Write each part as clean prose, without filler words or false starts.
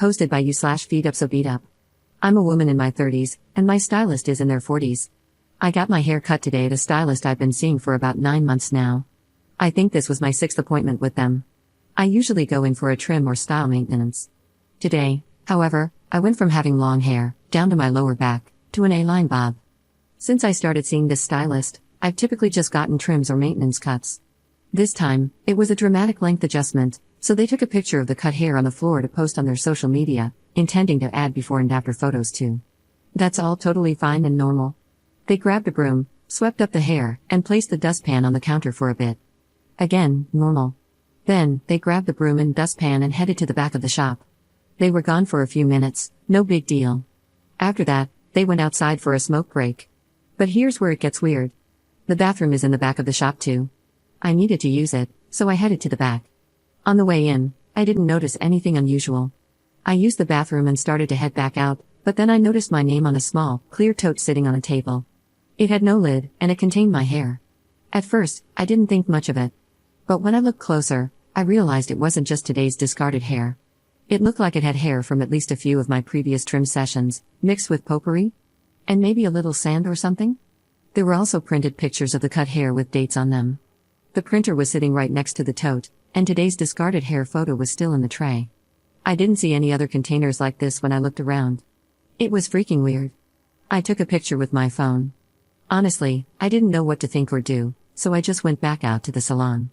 Hosted by you/feed up so beat up. I'm a woman in my 30s, and my stylist is in their 40s. I got my hair cut today at a stylist I've been seeing for about 9 months now. I think this was my 6th appointment with them. I usually go in for a trim or style maintenance. Today, however, I went from having long hair, down to my lower back, to an A-line bob. Since I started seeing this stylist, I've typically just gotten trims or maintenance cuts. This time, it was a dramatic length adjustment, so they took a picture of the cut hair on the floor to post on their social media, intending to add before and after photos too. That's all totally fine and normal. They grabbed a broom, swept up the hair, and placed the dustpan on the counter for a bit. Again, normal. Then, they grabbed the broom and dustpan and headed to the back of the shop. They were gone for a few minutes, no big deal. After that, they went outside for a smoke break. But here's where it gets weird. The bathroom is in the back of the shop too. I needed to use it, so I headed to the back. On the way in, I didn't notice anything unusual. I used the bathroom and started to head back out, but then I noticed my name on a small, clear tote sitting on a table. It had no lid, and it contained my hair. At first, I didn't think much of it. But when I looked closer, I realized it wasn't just today's discarded hair. It looked like it had hair from at least a few of my previous trim sessions, mixed with potpourri? And maybe a little sand or something? There were also printed pictures of the cut hair with dates on them. The printer was sitting right next to the tote, and today's discarded hair photo was still in the tray. I didn't see any other containers like this when I looked around. It was freaking weird. I took a picture with my phone. Honestly, I didn't know what to think or do, so I just went back out to the salon.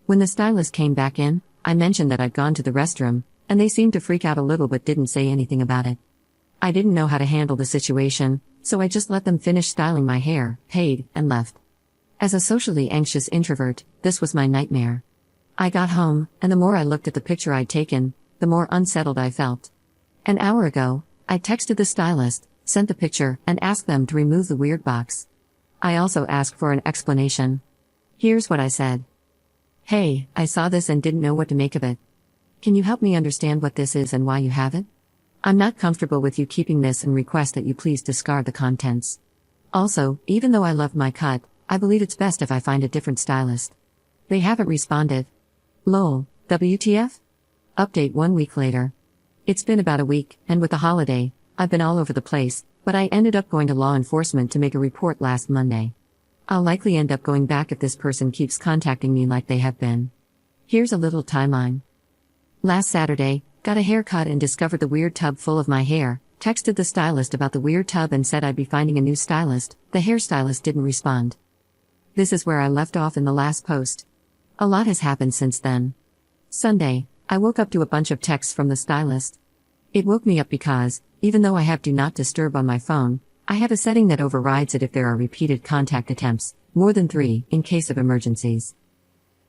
When the stylist came back in, I mentioned that I'd gone to the restroom, and they seemed to freak out a little but didn't say anything about it. I didn't know how to handle the situation, so I just let them finish styling my hair, paid, and left. As a socially anxious introvert, this was my nightmare. I got home, and the more I looked at the picture I'd taken, the more unsettled I felt. An hour ago, I texted the stylist, sent the picture, and asked them to remove the weird box. I also asked for an explanation. Here's what I said. Hey, I saw this and didn't know what to make of it. Can you help me understand what this is and why you have it? I'm not comfortable with you keeping this and request that you please discard the contents. Also, even though I love my cut, I believe it's best if I find a different stylist. They haven't responded. Lol, WTF? Update 1 week later. It's been about a week, and with the holiday, I've been all over the place, but I ended up going to law enforcement to make a report last Monday. I'll likely end up going back if this person keeps contacting me like they have been. Here's a little timeline. Last Saturday, got a haircut and discovered the weird tub full of my hair, texted the stylist about the weird tub and said I'd be finding a new stylist. The hairstylist didn't respond. This is where I left off in the last post. A lot has happened since then. Sunday, I woke up to a bunch of texts from the stylist. It woke me up because, even though I have Do Not Disturb on my phone, I have a setting that overrides it if there are repeated contact attempts, more than 3, in case of emergencies.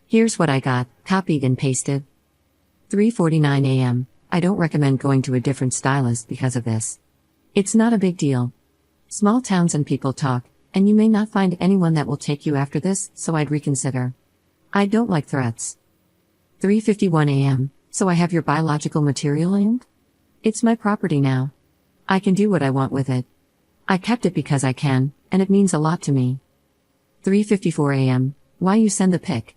Here's what I got, copied and pasted. 3:49 a.m. I don't recommend going to a different stylist because of this. It's not a big deal. Small towns and people talk, and you may not find anyone that will take you after this, so I'd reconsider. I don't like threats. 3:51 a.m. So I have your biological material in? It's my property now. I can do what I want with it. I kept it because I can, and it means a lot to me. 3:54 a.m. Why you send the pic?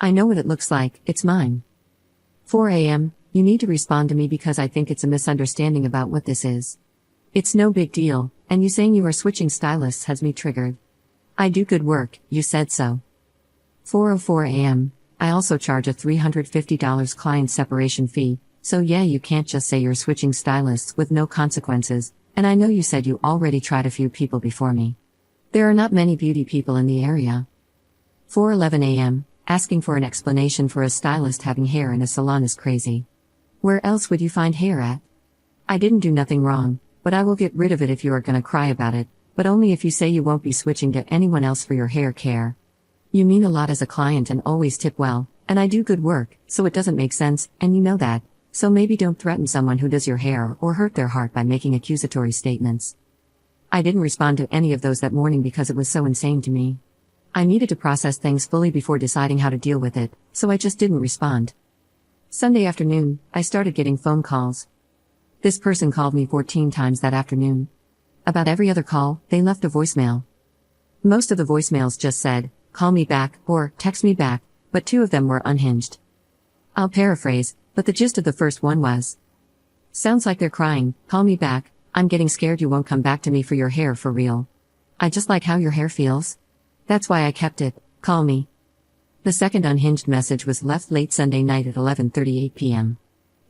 I know what it looks like, it's mine. 4 a.m. You need to respond to me because I think it's a misunderstanding about what this is. It's no big deal, and you saying you are switching stylists has me triggered. I do good work, you said so. 4:04 a.m. I also charge a $350 client separation fee, so yeah, you can't just say you're switching stylists with no consequences, and I know you said you already tried a few people before me. There are not many beauty people in the area. 4:11 a.m. Asking for an explanation for a stylist having hair in a salon is crazy. Where else would you find hair at? I didn't do nothing wrong, but I will get rid of it if you are gonna cry about it, but only if you say you won't be switching to anyone else for your hair care. You mean a lot as a client and always tip well, and I do good work, so it doesn't make sense, and you know that, so maybe don't threaten someone who does your hair or hurt their heart by making accusatory statements. I didn't respond to any of those that morning because it was so insane to me. I needed to process things fully before deciding how to deal with it, so I just didn't respond. Sunday afternoon, I started getting phone calls. This person called me 14 times that afternoon. About every other call, they left a voicemail. Most of the voicemails just said, "Call me back," or "Text me back," but 2 of them were unhinged. I'll paraphrase, but the gist of the first one was, Sounds like they're crying. Call me back. I'm getting scared you won't come back to me for your hair for real. I just like how your hair feels. That's why I kept it. Call me. The second unhinged message was left late Sunday night at 11:38 p.m.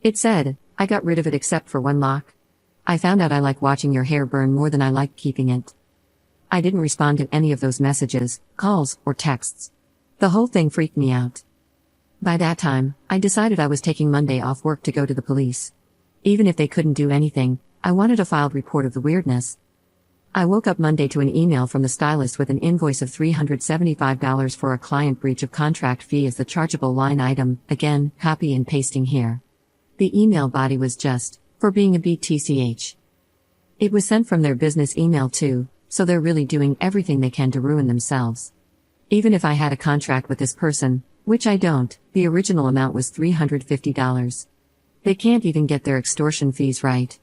It said, I got rid of it except for one lock. I found out I like watching your hair burn more than I like keeping it. I didn't respond to any of those messages, calls, or texts. The whole thing freaked me out. By that time, I decided I was taking Monday off work to go to the police. Even if they couldn't do anything, I wanted a filed report of the weirdness. I woke up Monday to an email from the stylist with an invoice of $375 for a client breach of contract fee as the chargeable line item, again, copy and pasting here. The email body was just, for being a BTCH. It was sent from their business email too, so they're really doing everything they can to ruin themselves. Even if I had a contract with this person, which I don't, the original amount was $350. They can't even get their extortion fees right.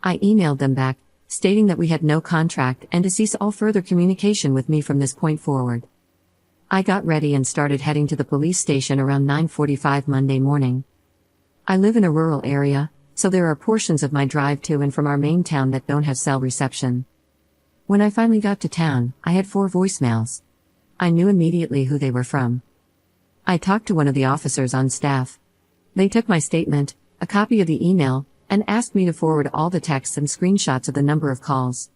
I emailed them back, stating that we had no contract and to cease all further communication with me from this point forward. I got ready and started heading to the police station around 9:45 Monday morning. I live in a rural area, so there are portions of my drive to and from our main town that don't have cell reception. When I finally got to town, I had 4 voicemails. I knew immediately who they were from. I talked to one of the officers on staff. They took my statement, a copy of the email, and asked me to forward all the texts and screenshots of the number of calls.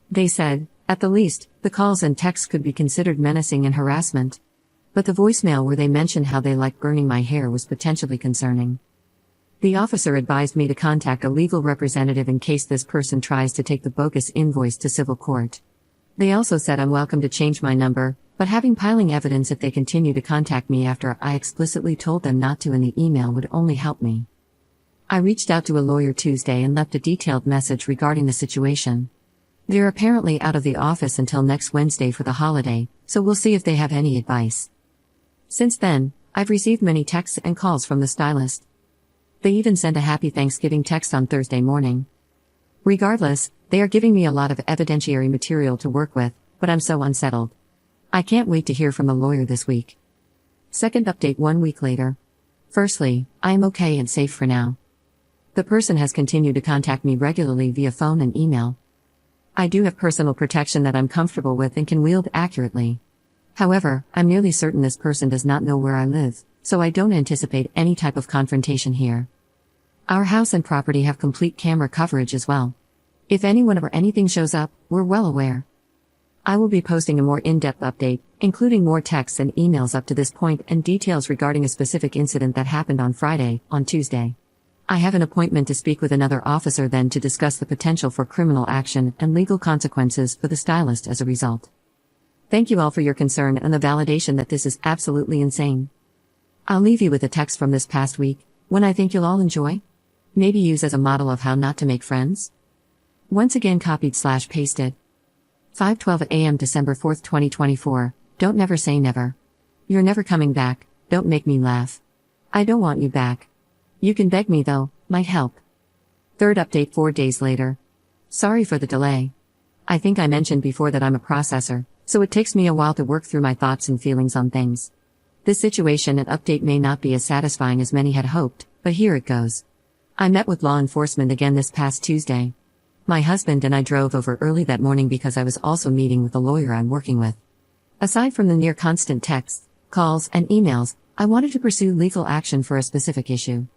They said, at the least, the calls and texts could be considered menacing and harassment. But the voicemail where they mentioned how they liked burning my hair was potentially concerning. The officer advised me to contact a legal representative in case this person tries to take the bogus invoice to civil court. They also said I'm welcome to change my number, but having piling evidence if they continue to contact me after I explicitly told them not to in the email would only help me. I reached out to a lawyer Tuesday and left a detailed message regarding the situation. They're apparently out of the office until next Wednesday for the holiday, so we'll see if they have any advice. Since then, I've received many texts and calls from the stylist. They even sent a happy Thanksgiving text on Thursday morning. Regardless, they are giving me a lot of evidentiary material to work with, but I'm so unsettled. I can't wait to hear from the lawyer this week. Second update 1 week later. Firstly, I am okay and safe for now. The person has continued to contact me regularly via phone and email. I do have personal protection that I'm comfortable with and can wield accurately. However, I'm nearly certain this person does not know where I live, so I don't anticipate any type of confrontation here. Our house and property have complete camera coverage as well. If anyone or anything shows up, we're well aware. I will be posting a more in-depth update, including more texts and emails up to this point and details regarding a specific incident that happened on Friday, on Tuesday. I have an appointment to speak with another officer then to discuss the potential for criminal action and legal consequences for the stylist as a result. Thank you all for your concern and the validation that this is absolutely insane. I'll leave you with a text from this past week, one I think you'll all enjoy. Maybe use as a model of how not to make friends. Once again copied/pasted. 5:12 a.m. December 4th, 2024. Don't never say never. You're never coming back, don't make me laugh. I don't want you back. You can beg me though, might help. Third update 4 days later. Sorry for the delay. I think I mentioned before that I'm a processor, so it takes me a while to work through my thoughts and feelings on things. This situation and update may not be as satisfying as many had hoped, but here it goes. I met with law enforcement again this past Tuesday. My husband and I drove over early that morning because I was also meeting with the lawyer I'm working with. Aside from the near constant texts, calls, and emails, I wanted to pursue legal action for a specific issue.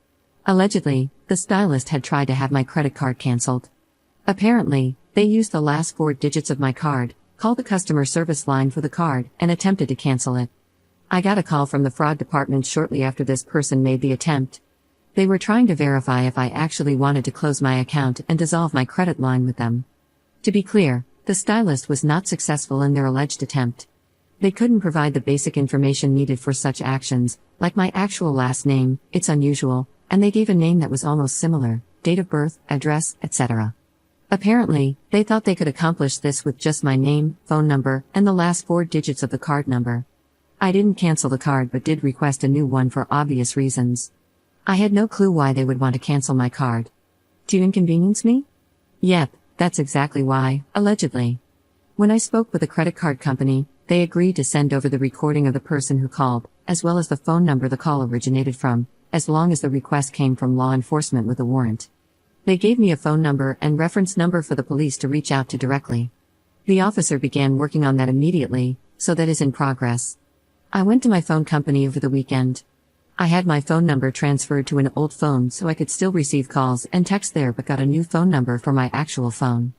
Allegedly, the stylist had tried to have my credit card canceled. Apparently, they used the last 4 digits of my card, called the customer service line for the card, and attempted to cancel it. I got a call from the fraud department shortly after this person made the attempt. They were trying to verify if I actually wanted to close my account and dissolve my credit line with them. To be clear, the stylist was not successful in their alleged attempt. They couldn't provide the basic information needed for such actions, like my actual last name, it's unusual, and they gave a name that was almost similar, date of birth, address, etc. Apparently, they thought they could accomplish this with just my name, phone number, and the last 4 digits of the card number. I didn't cancel the card but did request a new one for obvious reasons. I had no clue why they would want to cancel my card. To inconvenience me? Yep, that's exactly why, allegedly. When I spoke with the credit card company, they agreed to send over the recording of the person who called, as well as the phone number the call originated from, as long as the request came from law enforcement with a warrant. They gave me a phone number and reference number for the police to reach out to directly. The officer began working on that immediately, so that is in progress. I went to my phone company over the weekend. I had my phone number transferred to an old phone so I could still receive calls and text there, but got a new phone number for my actual phone.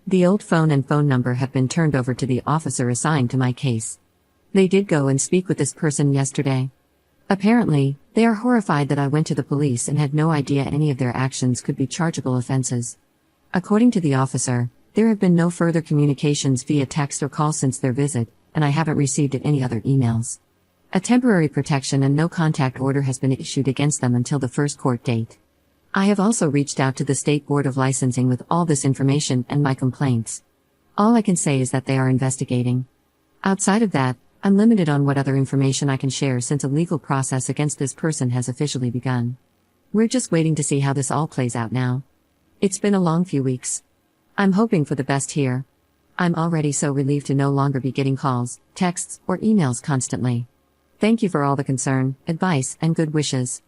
The old phone and phone number have been turned over to the officer assigned to my case. They did go and speak with this person yesterday. Apparently, they are horrified that I went to the police and had no idea any of their actions could be chargeable offenses. According to the officer, there have been no further communications via text or call since their visit, and I haven't received any other emails. A temporary protection and no contact order has been issued against them until the first court date. I have also reached out to the State Board of Licensing with all this information and my complaints. All I can say is that they are investigating. Outside of that, I'm limited on what other information I can share since a legal process against this person has officially begun. We're just waiting to see how this all plays out now. It's been a long few weeks. I'm hoping for the best here. I'm already so relieved to no longer be getting calls, texts, or emails constantly. Thank you for all the concern, advice, and good wishes.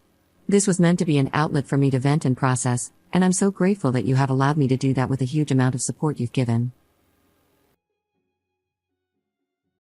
This was meant to be an outlet for me to vent and process, and I'm so grateful that you have allowed me to do that with a huge amount of support you've given.